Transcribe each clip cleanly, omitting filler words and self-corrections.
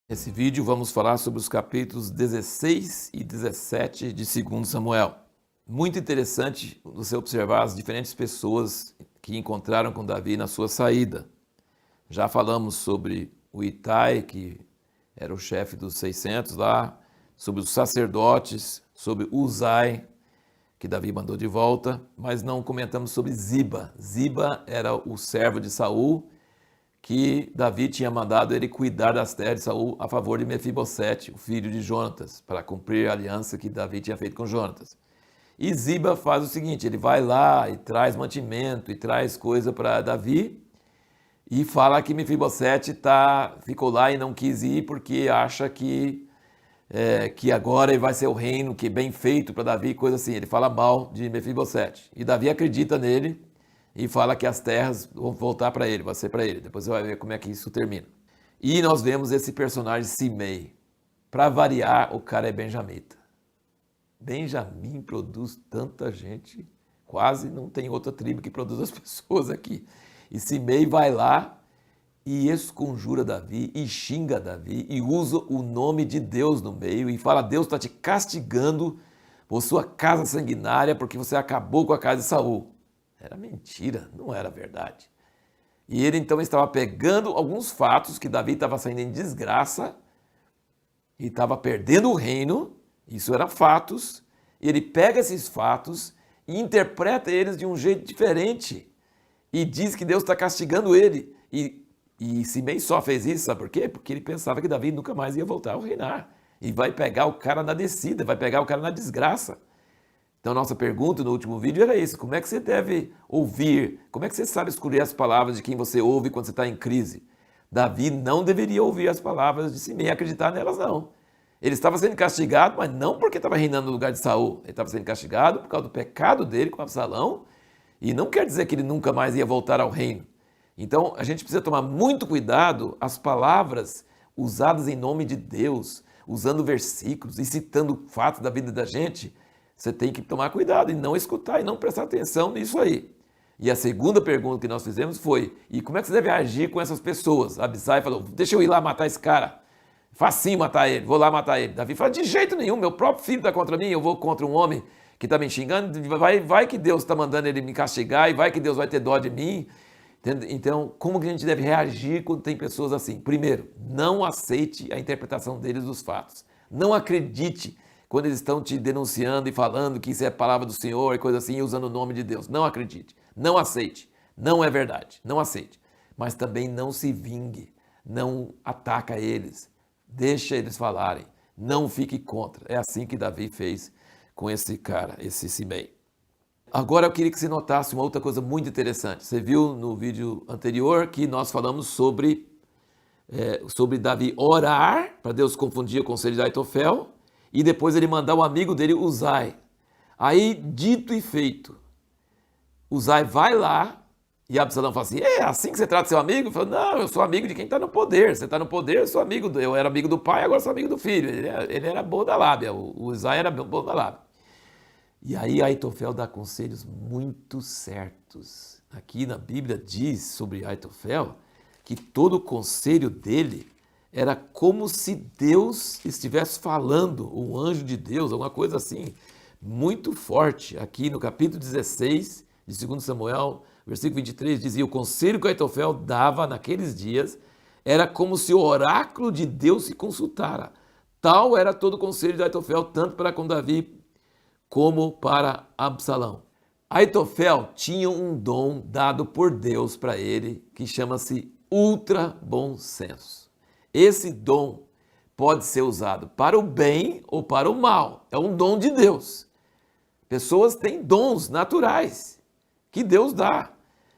Nesse vídeo vamos falar sobre os capítulos 16 e 17 de 2 Samuel. Muito interessante você observar as diferentes pessoas que encontraram com Davi na sua saída. Já falamos sobre o Itai, que era o chefe dos 600 lá, sobre os sacerdotes, sobre Uzai, que Davi mandou de volta, mas não comentamos sobre Ziba. Ziba era o servo de Saul, que Davi tinha mandado ele cuidar das terras de Saul a favor de Mefibosete, o filho de Jonatas, para cumprir a aliança que Davi tinha feito com Jonatas. E Ziba faz o seguinte, ele vai lá e traz mantimento e traz coisa para Davi e fala que Mefibosete ficou lá e não quis ir porque acha que agora vai ser o reino que é bem feito para Davi, coisa assim. Ele fala mal de Mefibosete. E Davi acredita nele e fala que as terras vão voltar para ele, vai ser para ele. Depois você vai ver como é que isso termina. E nós vemos esse personagem Simei. Para variar, o cara é benjamita. Benjamim produz tanta gente, quase não tem outra tribo que produz as pessoas aqui. E Simei vai lá e esconjura Davi, e xinga Davi, e usa o nome de Deus no meio, e fala, Deus está te castigando por sua casa sanguinária, porque você acabou com a casa de Saul. Era mentira, não era verdade. E ele então estava pegando alguns fatos que Davi estava saindo em desgraça e estava perdendo o reino, isso eram fatos, e ele pega esses fatos e interpreta eles de um jeito diferente e diz que Deus está castigando ele. E Simei só fez isso, sabe por quê? Porque ele pensava que Davi nunca mais ia voltar a reinar e vai pegar o cara na descida, vai pegar o cara na desgraça. Então, nossa pergunta no último vídeo era isso: como é que você deve ouvir? Como é que você sabe escolher as palavras de quem você ouve quando você está em crise? Davi não deveria ouvir as palavras de Simei e acreditar nelas, não. Ele estava sendo castigado, mas não porque estava reinando no lugar de Saul. Ele estava sendo castigado por causa do pecado dele com Absalão, e não quer dizer que ele nunca mais ia voltar ao reino. Então, a gente precisa tomar muito cuidado as palavras usadas em nome de Deus, usando versículos e citando fatos da vida da gente. Você tem que tomar cuidado e não escutar e não prestar atenção nisso aí. E a segunda pergunta que nós fizemos foi, e como é que você deve agir com essas pessoas? Abisai falou, deixa eu ir lá matar esse cara. Facinho matar ele, vou lá matar ele. Davi fala, de jeito nenhum, meu próprio filho está contra mim, eu vou contra um homem que está me xingando, vai que Deus está mandando ele me castigar e vai que Deus vai ter dó de mim. Então, como que a gente deve reagir quando tem pessoas assim? Primeiro, não aceite a interpretação deles dos fatos. Não acredite quando eles estão te denunciando e falando que isso é a palavra do Senhor e coisa assim, usando o nome de Deus. Não acredite, não aceite, não é verdade, não aceite. Mas também não se vingue, não ataca eles, deixa eles falarem, não fique contra. É assim que Davi fez com esse cara, esse Simei. Agora eu queria que você notasse uma outra coisa muito interessante. Você viu no vídeo anterior que nós falamos sobre Davi orar para Deus confundir o conselho de Aitofel e depois ele mandar o amigo dele, Uzai. Aí, dito e feito, Uzai vai lá e Absalão fala assim, é assim que você trata seu amigo? Ele fala, não, eu sou amigo de quem está no poder. Você está no poder, eu sou amigo, eu era amigo do pai, agora sou amigo do filho. Ele era bom da lábia, o Uzai era bom da lábia. E aí Aitofel dá conselhos muito certos. Aqui na Bíblia diz sobre Aitofel que todo o conselho dele era como se Deus estivesse falando, um anjo de Deus, alguma coisa assim, muito forte. Aqui no capítulo 16 de 2 Samuel, versículo 23, dizia, o conselho que Aitofel dava naqueles dias era como se o oráculo de Deus se consultara. Tal era todo o conselho de Aitofel, tanto para com Davi como para Absalão. Aitofel tinha um dom dado por Deus para ele, que chama-se ultra bom senso. Esse dom pode ser usado para o bem ou para o mal. É um dom de Deus. Pessoas têm dons naturais que Deus dá,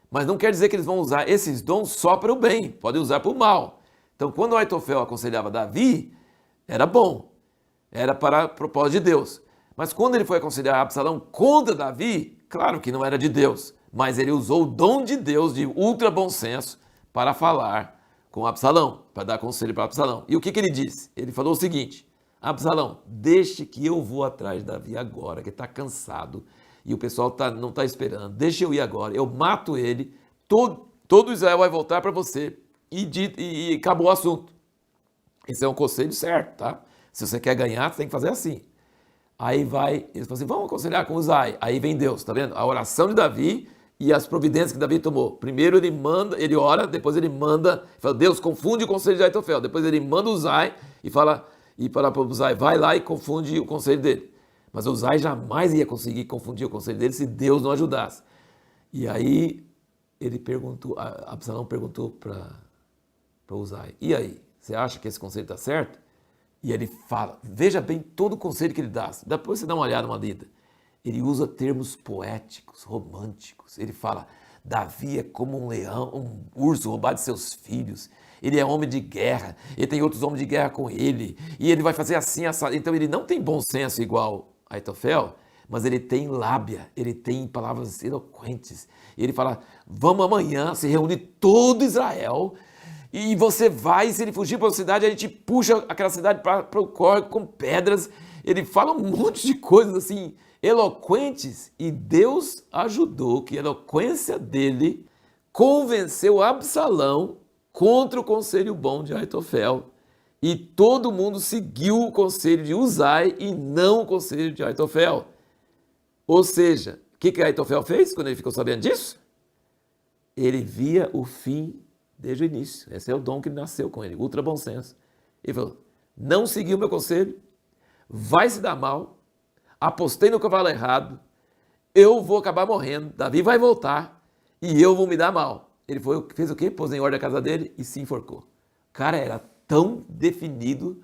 mas não quer dizer que eles vão usar esses dons só para o bem, podem usar para o mal. Então, quando Aitofel aconselhava Davi, era bom, era para o propósito de Deus. Mas quando ele foi aconselhar Absalão contra Davi, claro que não era de Deus, mas ele usou o dom de Deus de ultra bom senso para falar com Absalão, para dar conselho para Absalão. E o que ele disse? Ele falou o seguinte, Absalão, deixe que eu vou atrás de Davi agora, que está cansado e o pessoal não está esperando, deixa eu ir agora, eu mato ele, todo Israel vai voltar para você e acabou o assunto. Esse é um conselho certo, tá? Se você quer ganhar, você tem que fazer assim. Aí vai, eles falam assim, vamos aconselhar com Uzai. Aí vem Deus, tá vendo? A oração de Davi e as providências que Davi tomou. Primeiro ele manda, ele ora, depois ele manda, fala, Deus confunde o conselho de Aitofel. Depois ele manda Uzai e fala para o Uzai, vai lá e confunde o conselho dele. Mas o Uzai jamais ia conseguir confundir o conselho dele se Deus não ajudasse. E aí ele perguntou, Absalão perguntou para Uzai, e aí, você acha que esse conselho está certo? E ele fala, veja bem todo o conselho que ele dá. Depois você dá uma olhada, uma lida. Ele usa termos poéticos, românticos. Ele fala, Davi é como um leão, um urso roubado de seus filhos. Ele é homem de guerra, ele tem outros homens de guerra com ele. E ele vai fazer assim, assado. Então ele não tem bom senso igual Aitofel, mas ele tem lábia, ele tem palavras eloquentes. Ele fala, vamos amanhã, se reúne todo Israel, e você vai, se ele fugir para a cidade, a gente puxa aquela cidade para o córrego com pedras. Ele fala um monte de coisas assim, eloquentes, e Deus ajudou que a eloquência dele convenceu Absalão contra o conselho bom de Aitofel. E todo mundo seguiu o conselho de Uzai e não o conselho de Aitofel. Ou seja, o que Aitofel fez quando ele ficou sabendo disso? Ele via o fim desde o início. Esse é o dom que nasceu com ele, ultra bom senso. Ele falou, não seguiu o meu conselho, vai se dar mal, apostei no cavalo errado, eu vou acabar morrendo, Davi vai voltar e eu vou me dar mal. Ele fez o quê? Pôs em ordem a casa dele e se enforcou. O cara era tão definido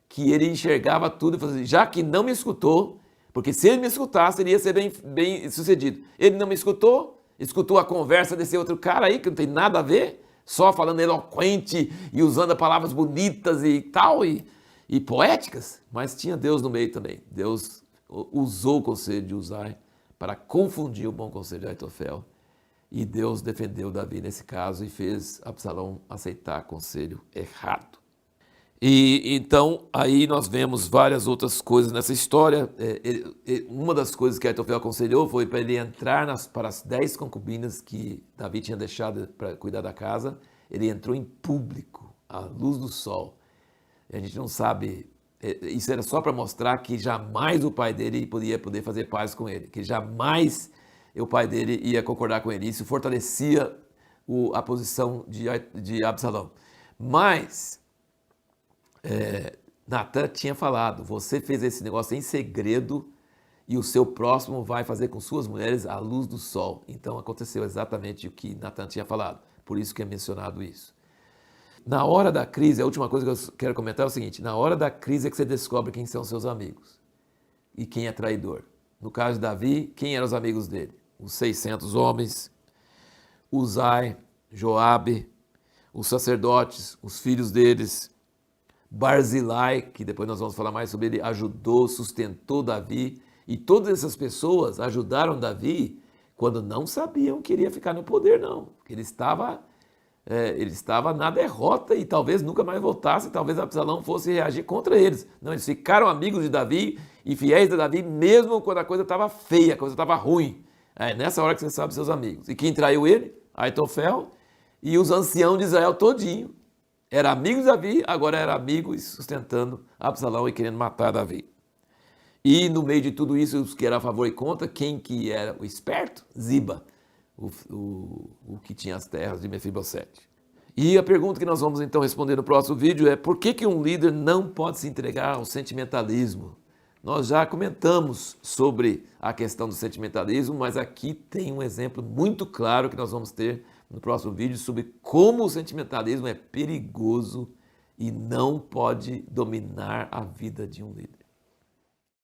que ele enxergava tudo e falou assim, já que não me escutou, porque se ele me escutasse, ele ia ser bem sucedido. Ele não me escutou, escutou a conversa desse outro cara aí, que não tem nada a ver, só falando eloquente e usando palavras bonitas e tal, e poéticas, mas tinha Deus no meio também. Deus usou o conselho de Uzai para confundir o bom conselho de Aitofel. E Deus defendeu Davi nesse caso e fez Absalão aceitar conselho errado. E então aí nós vemos várias outras coisas nessa história. Uma das coisas que Aitofel aconselhou foi para ele entrar para as 10 concubinas que Davi tinha deixado para cuidar da casa. Ele entrou em público, à luz do sol. A gente não sabe, isso era só para mostrar que jamais o pai dele poder fazer paz com ele, que jamais o pai dele ia concordar com ele. Isso fortalecia a posição de Absalão. Mas Natan tinha falado, você fez esse negócio em segredo e o seu próximo vai fazer com suas mulheres à luz do sol. Então aconteceu exatamente o que Natan tinha falado, por isso que é mencionado isso. Na hora da crise, a última coisa que eu quero comentar é o seguinte, na hora da crise é que você descobre quem são seus amigos e quem é traidor. No caso de Davi, quem eram os amigos dele? Os 600 homens, Uzai, Joabe, os sacerdotes, os filhos deles, Barzilai, que depois nós vamos falar mais sobre ele, ajudou, sustentou Davi, e todas essas pessoas ajudaram Davi quando não sabiam que ele ia ficar no poder, não. Ele estava na derrota e talvez nunca mais voltasse, talvez Absalão fosse reagir contra eles. Não, eles ficaram amigos de Davi e fiéis de Davi mesmo quando a coisa estava feia, a coisa estava ruim. É nessa hora que você sabe seus amigos. E quem traiu ele? Aitofel e os anciãos de Israel todinho. Era amigo de Davi, agora era amigo e sustentando Absalão e querendo matar Davi. E no meio de tudo isso, os que eram a favor e contra, quem que era o esperto? Ziba, o que tinha as terras de Mefibosete. E a pergunta que nós vamos então responder no próximo vídeo é por que um líder não pode se entregar ao sentimentalismo? Nós já comentamos sobre a questão do sentimentalismo, mas aqui tem um exemplo muito claro que nós vamos ter no próximo vídeo sobre como o sentimentalismo é perigoso e não pode dominar a vida de um líder.